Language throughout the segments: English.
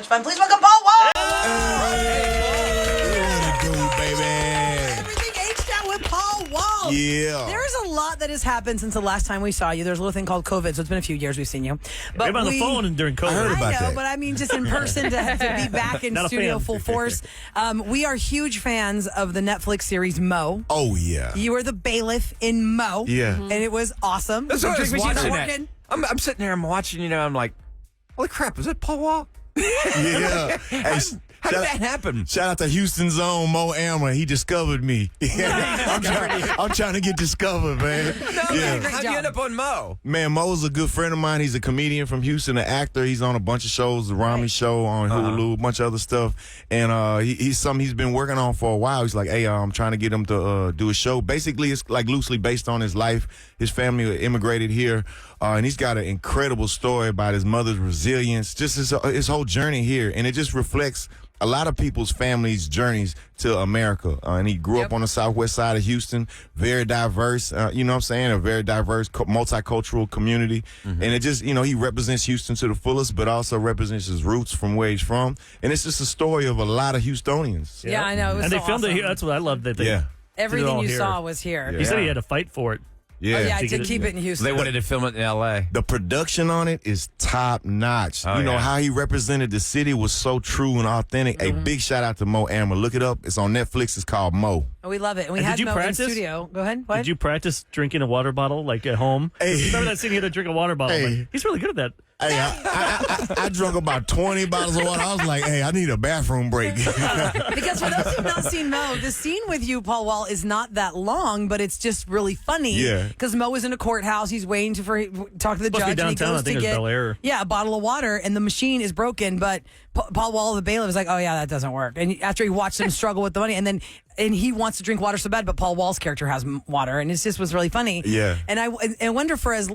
much fun. Please welcome Paul Wall. Yeah. There's a lot that has happened since the last time we saw you. There's a little thing called COVID, so it's been a few years we've seen you. But maybe on the phone during COVID. I heard about I know, that. but I mean just in person to be back in Not a studio fan. full force. We are huge fans of the Netflix series Mo. Oh, yeah. You were the bailiff in Mo. Yeah. And it was awesome. That's what I was Drink machine's watching not that. working. I'm sitting there, I'm watching, I'm like, holy crap, is that Paul Wall? Yeah. Hey, How did that happen? Shout out to Houston's own Mo Ammer. He discovered me. I'm trying to get discovered, man. Yeah. How'd you end up on Mo? Man, Mo's a good friend of mine. He's a comedian from Houston, an actor. He's on a bunch of shows, the Rami Show on Hulu, a bunch of other stuff. And he's something he's been working on for a while. He's like, hey, I'm trying to get him to do a show. Basically, it's like loosely based on his life. His family immigrated here, and he's got an incredible story about his mother's resilience, just his whole journey here. And it just reflects a lot of people's families' journeys to America. And he grew up on the southwest side of Houston, very diverse, you know what I'm saying, a very diverse, multicultural community. And it just, he represents Houston to the fullest, but also represents his roots from where he's from. And it's just a story of a lot of Houstonians. Yeah, I know. It was And so they filmed awesome. it here. That's what I love. That they did it Everything all you here. saw was here. Yeah. He said he had to fight for it. Yeah. Oh, yeah, To to get keep it- it in Houston. They wanted to film it in L.A. The production on it is top notch. Oh, You know, yeah. how he represented the city was so true and authentic. A big shout out to Mo Ammer. Look it up. It's on Netflix. It's called Mo. Oh, we love it. And we And had did you Mo in practice? studio. Go ahead. What? Did you practice drinking a water bottle like at home? Hey. Remember that scene? He had to drink a water bottle. Hey. Like, he's really good at that. Hey, I drunk about 20 bottles of water. I was like, hey, I need a bathroom break. Because for those who've not seen Mo, the scene with you, Paul Wall, is not that long, but it's just really funny. Yeah. Because Mo is in a courthouse. He's waiting to talk to the Must be judge. And he downtown. goes I think to it's get Bel Air. a bottle of water, and the machine is broken. But Paul Wall, the bailiff, is like, oh, yeah, that doesn't work. And after he watched him struggle with the money, and he wants to drink water so bad, but Paul Wall's character has water, and it just was really funny. Yeah. And I wonder, for as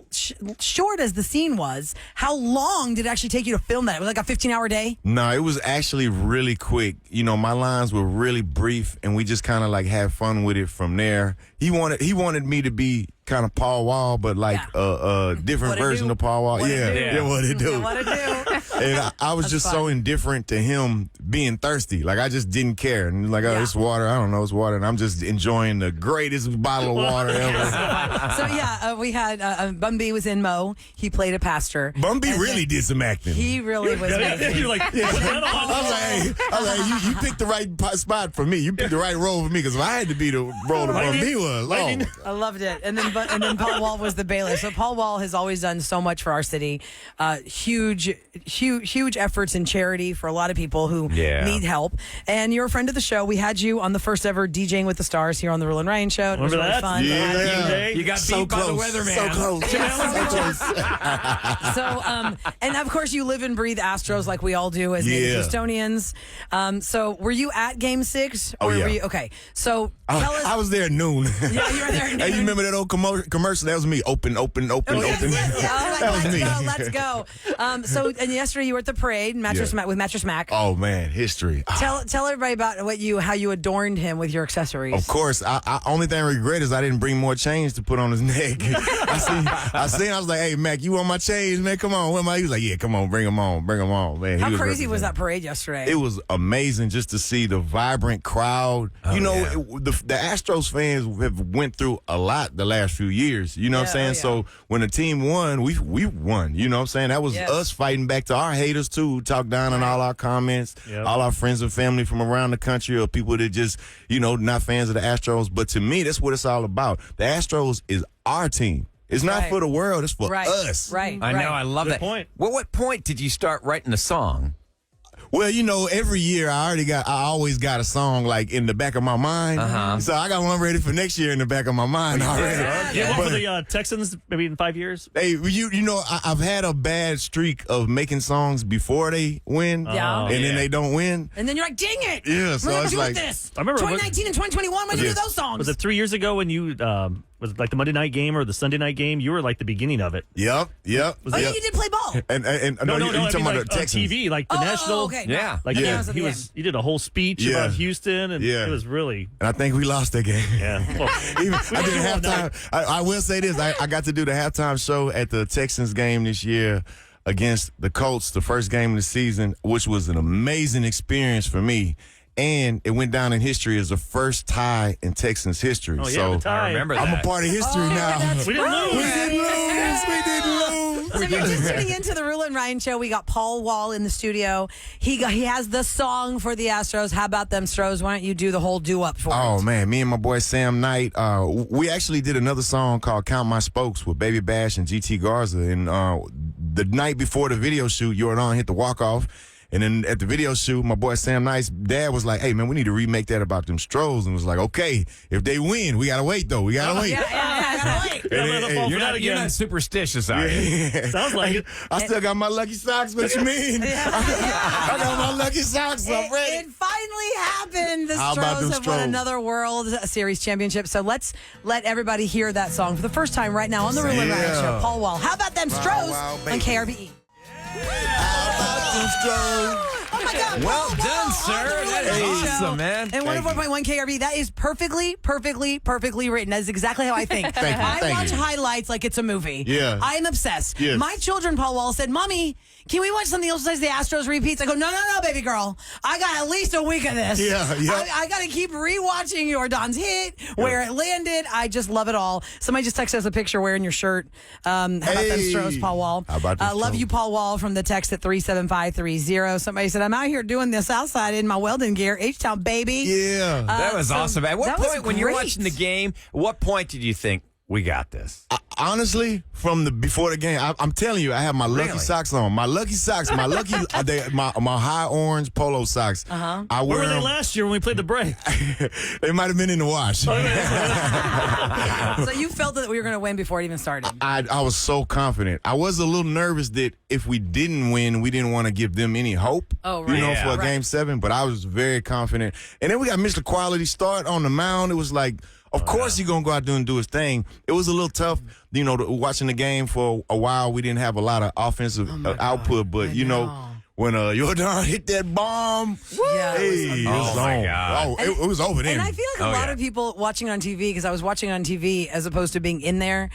short as the scene was, how long did it actually take you to film that? It was like a 15-hour day? No, it was actually really quick. My lines were really brief, and we just kind of like had fun with it from there. He wanted me to be kind of Paul Wall, but like a different What it version do? of Paul Wall. What it do? Yeah, what it do. What it do? And I was just so indifferent to him being thirsty. Like, I just didn't care. And like, oh, it's water. I don't know, it's water. And I'm just enjoying the greatest bottle of water ever. So, we had Bun B was in Mo. He played a pastor. Bumby really did some acting. He really was amazing. You're like, put that I on. was like, you picked the right spot for me. You picked the right role for me, because if I had to be the role that Bumby was, I loved it. And then Paul Wall was the bailiff. So Paul Wall has always done so much for our city. Huge efforts in charity for a lot of people who need help. And you're a friend of the show. We had you on the first ever DJing with the Stars here on the Roula and Ryan show. It was Remember really that? fun. Yeah. You got So beat by the close. weatherman. So close. So, and of course, you live and breathe Astros like we all do as native Houstonians. So, were you at Game 6? Oh, yeah. Were you, okay. So, tell us. I was there at noon. Yeah, you were there at noon. Hey, you remember that old commercial? That was me. Open. That was me. Let's go. And yesterday you were at the parade, with Mattress Mac. Oh man, history. Tell everybody about how you adorned him with your accessories. Of course. I only thing I regret is I didn't bring more chains to put on his neck. I was like, hey Mac, you want my chains, man? Come on. He was like, yeah, come on, bring them on, man. How crazy was that parade yesterday? It was amazing just to see the vibrant crowd. The Astros fans have went through a lot the last few years. You know what I'm saying? So when the team won, we won. You know what I'm saying? That was us fighting back to our haters too, who talk down on all our comments, all our friends and family from around the country, or people that just, not fans of the Astros. But to me, that's what it's all about. The Astros is our team. It's not for the world. It's for us. Right. I know. I love that. Point. Well, what point did you start writing the song? Well, every year I always got a song like in the back of my mind. So I got one ready for next year in the back of my mind already. Yeah, one for the Texans, maybe in 5 years. Hey, I've had a bad streak of making songs before they win, and then they don't win. And then you're like, dang it! Yeah, so what it's do like, with this? I remember 2019 and 2021. What did you do those songs? Was it 3 years ago when you was it like the Monday night game or the Sunday night game? You were like the beginning of it. Yep. Yeah, you did play ball. And No, you're I talking mean, about like, the Texans. on TV, like the national. Okay. Yeah. Like he did a whole speech about Houston, and it was really. And I think we lost that game. Yeah. Well, I did a halftime. I will say this: I got to do the halftime show at the Texans game this year against the Colts the first game of the season, which was an amazing experience for me. And it went down in history as the first tie in Texans history. Oh, yeah, so the tie. I remember that. I'm a part of history now. We didn't lose. We didn't lose. We didn't lose. So if you're just tuning into the Roula and Ryan show, we got Paul Wall in the studio. He has the song for the Astros. How about them Stros? Why don't you do the whole do-up for Oh, it? man. Me and my boy Sam Knight, we actually did another song called Count My Spokes with Baby Bash and GT Garza. And the night before the video shoot, Jordan hit the walk-off. And then at the video shoot, my boy Sam Knight's dad was like, hey, man, we need to remake that about them Stros. And was like, okay, if they win, we got to wait, though. We got to wait. Yeah, gotta wait. Yeah, let it fall for You're that not, again. you're not superstitious, are you? Sounds like it. I still got my lucky socks. What you mean? I got my lucky socks. I'm ready. It finally happened. The How about them Stros have won Stros? another World Series championship. So let's let everybody hear that song for the first time right now on the Roula and Ryan Yeah. show. Paul Wall. How about them Stros wow, on baby. KRBE? How about them Stros? Oh my God! Well Paul done, Wall sir. on the Roula That and is Ryan awesome, show. man. And 104.1 KRB, that is perfectly written. That is exactly how I think. Thank you, I thank watch you. highlights like it's a movie. Yeah. I am obsessed. Yes. My children, Paul Wall, said, Mommy, can we watch something else besides the Astros repeats? I go, no, baby girl. I got at least a week of this. Yeah, yeah. I got to keep rewatching Jordan's hit, where it landed. I just love it all. Somebody just texted us a picture wearing your shirt. How about them Hey. Stros, Paul Wall? How about them Love Stros? you, Paul Wall, from the text at 37530. Somebody said, I'm out here doing this outside in my welding gear. H-Town, baby. Yeah. That was so awesome. At what that was point, when you're great. watching the game, what point did you think, we got this? Honestly, from the before the game, I'm telling you, I have my lucky Really? socks on. My lucky socks, my lucky, my high orange polo socks. I Where wear were they them. last year when we played the break? They might have been in the wash. So you felt that we were going to win before it even started. I was so confident. I was a little nervous that if we didn't win, we didn't want to give them any hope. Oh, right. You know, Yeah. for a Right. game 7. But I was very confident. And then we got Mr. Quality start on the mound. It was like, of course he's going to go out there and do his thing. It was a little tough, you know, watching the game for a while. We didn't have a lot of offensive output. But, you know, when Jordan hit that bomb, Yeah, it was hey, it Oh, was my on. God. Oh, it was over then. And I feel like a lot of people watching on TV, because I was watching on TV as opposed to being in there.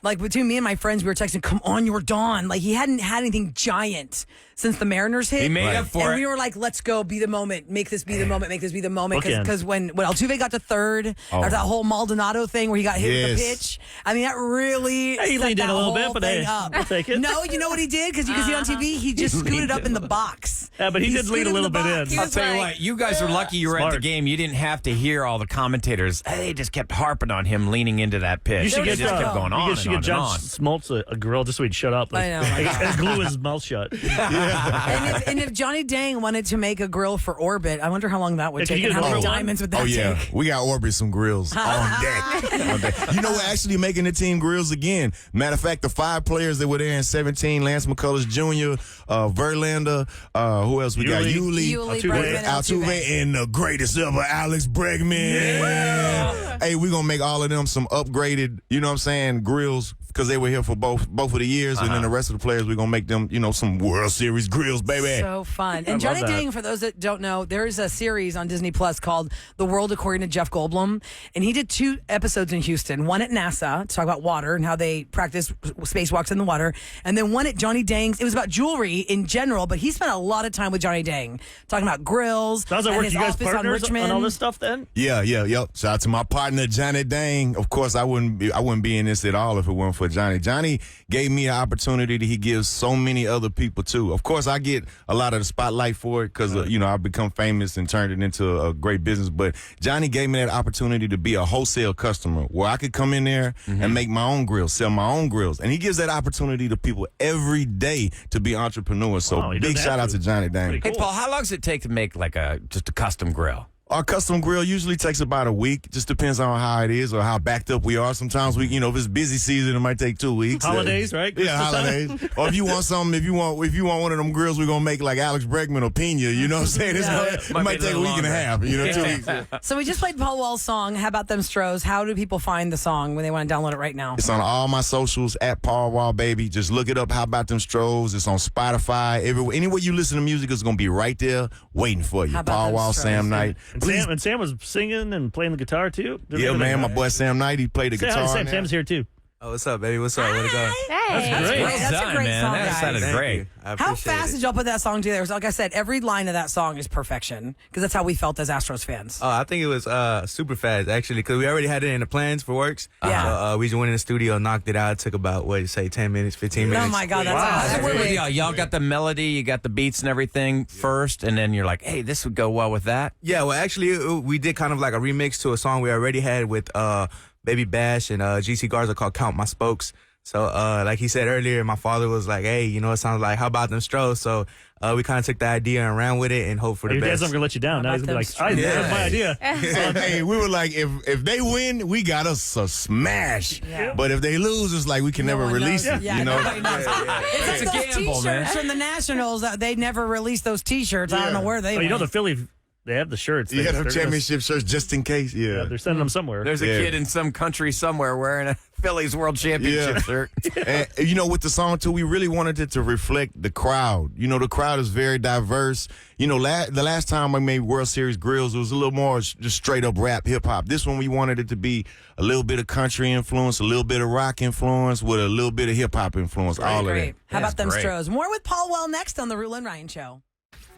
Like between me and my friends, we were texting, come on, you're Dawn. Like he hadn't had anything giant since the Mariners hit. He made up for and it. we were like, let's go, be the moment, make this be the moment, make this be the moment. Bookend. Because when Altuve got to third, after that whole Maldonado thing where he got hit with the Yes. pitch, I mean, that really Hey, he set leaned in that a little bit, whole but thing hey, up. I'll take it. No, you know what he did? Because you can see it on TV, he just scooted up in the box. Yeah, but he did lean a scooted little the bit box. in. He I'll was tell you like- what, you guys were lucky you were at the Smart. game. You didn't have to hear all the commentators. They just kept harping on him leaning into that pitch. You should It get just kept going on you should and get on and Judge on. Smoltz a grill just so he'd shut up. I know, my God. and glue his mouth shut. And if Johnny Dang wanted to make a grill for Orbit, I wonder how long that would Yeah, can take you and get how many another one? diamonds would that Oh yeah, take. we got Orbit some grills on deck. On deck. You know, we're actually making the team grills again. Matter of fact, the 5 players that were there in 17: Lance McCullers Jr., Verlander, who else we got? Yuli. Yuli, Altuve. Bregman, Altuve, and the greatest ever, Alex Bregman. Hey, we're gonna make all of them some upgraded, you know what I'm saying, grills, because they were here for both of the years, and then the rest of the players, we're gonna make them, you know, some World Series grills, baby. So fun. And love Johnny that. Dang, for those that don't know, there is a series on Disney Plus called The World According to Jeff Goldblum. And he did 2 episodes in Houston, one at NASA to talk about water and how they practice spacewalks in the water. And then one at Johnny Dang's. It was about jewelry in general, but he spent a lot of time with Johnny Dang talking about grills. Sounds like and work. his You guys office on partners Richmond. on all this stuff then? Yeah. Shout out to my partner Johnny Dang. Of course, I wouldn't be in this at all if it weren't for Johnny. Johnny gave me an opportunity that he gives so many other people too. Of course, I get a lot of the spotlight for it because you know, I've become famous and turned it into a great business. But Johnny gave me that opportunity to be a wholesale customer where I could come in there and make my own grills, sell my own grills, and he gives that opportunity to people every day to be entrepreneurs. So Wow, he does big that shout out too. to Johnny Dang. Pretty Hey, cool. Paul, how long does it take to make like just a custom grill? Our custom grill usually takes about a week. Just depends on how it is or how backed up we are. Sometimes we, you know, if it's busy season, it might take 2 weeks. Holidays, right? Yeah, holidays. Or if you want something, if you want one of them grills, we're gonna make like Alex Bregman or Pena. You know what I'm saying? It Might might be a take a little week and a longer. half. You know, 2 weeks. So we just played Paul Wall's song, How About Them Stros. How do people find the song when they want to download it right now? It's on all my socials at Paul Wall, baby. Just look it up. How about them Stros? It's on Spotify. Everywhere, anywhere you listen to music, it's gonna be right there waiting for you. How about Paul them Wall, Stros? Sam Knight. Please. And Sam was singing and playing the guitar too. Did Yeah, everything man. My right? boy Sam Knight, he played the Sam, guitar. Sam, now. Sam's here too. Oh, what's up, baby? What's up? Where'd it go? That's That's great. great. That's a great man. song, That guys. sounded Thank great. you. I How appreciate fast it. did y'all put that song together? Like I said, every line of that song is perfection because that's how we felt as Astros fans. Oh, I think it was super fast, actually, because we already had it in the plans for works. Yeah. So we just went in the studio, knocked it out. It took about, 10 minutes, 15 minutes. Oh my God, that's Wow. awesome. So where were y'all got the melody, you got the beats and everything first, and then you're like, hey, this would go well with that. Yeah, well, actually, we did kind of like a remix to a song we already had with Baby Bash and GC Garza called Count My Spokes. So, like he said earlier, my father was like, hey, it sounds like, how about them Stros? So we kind of took the idea and ran with it and hope for the Your dad's best. not gonna let you down. Now How he's gonna be about like, them that's my idea. Hey, we were like, if they win, we got us a smash. Yeah. But if they lose, it's like we can never one release knows. it. Yeah, you know. nobody knows. It's like a those gamble, T-shirts man. from the Nationals. They never released those T-shirts. I don't know where they Oh, you know went. the Philly, they have the shirts. Yeah, They're them gonna- championship shirts just in case. Yeah, Yeah. they're sending them somewhere. There's a Yeah. kid in some country somewhere wearing a Phillies World Championship Yeah. shirt. And with the song too, we really wanted it to reflect the crowd. The crowd is very diverse. The last time I made World Series Grills, it was a little more just straight up rap, hip hop. This one we wanted it to be a little bit of country influence, a little bit of rock influence, with a little bit of hip hop influence. All of Great. that. How about them great. Stros? More with Paul Well next on the Roula and Ryan Show.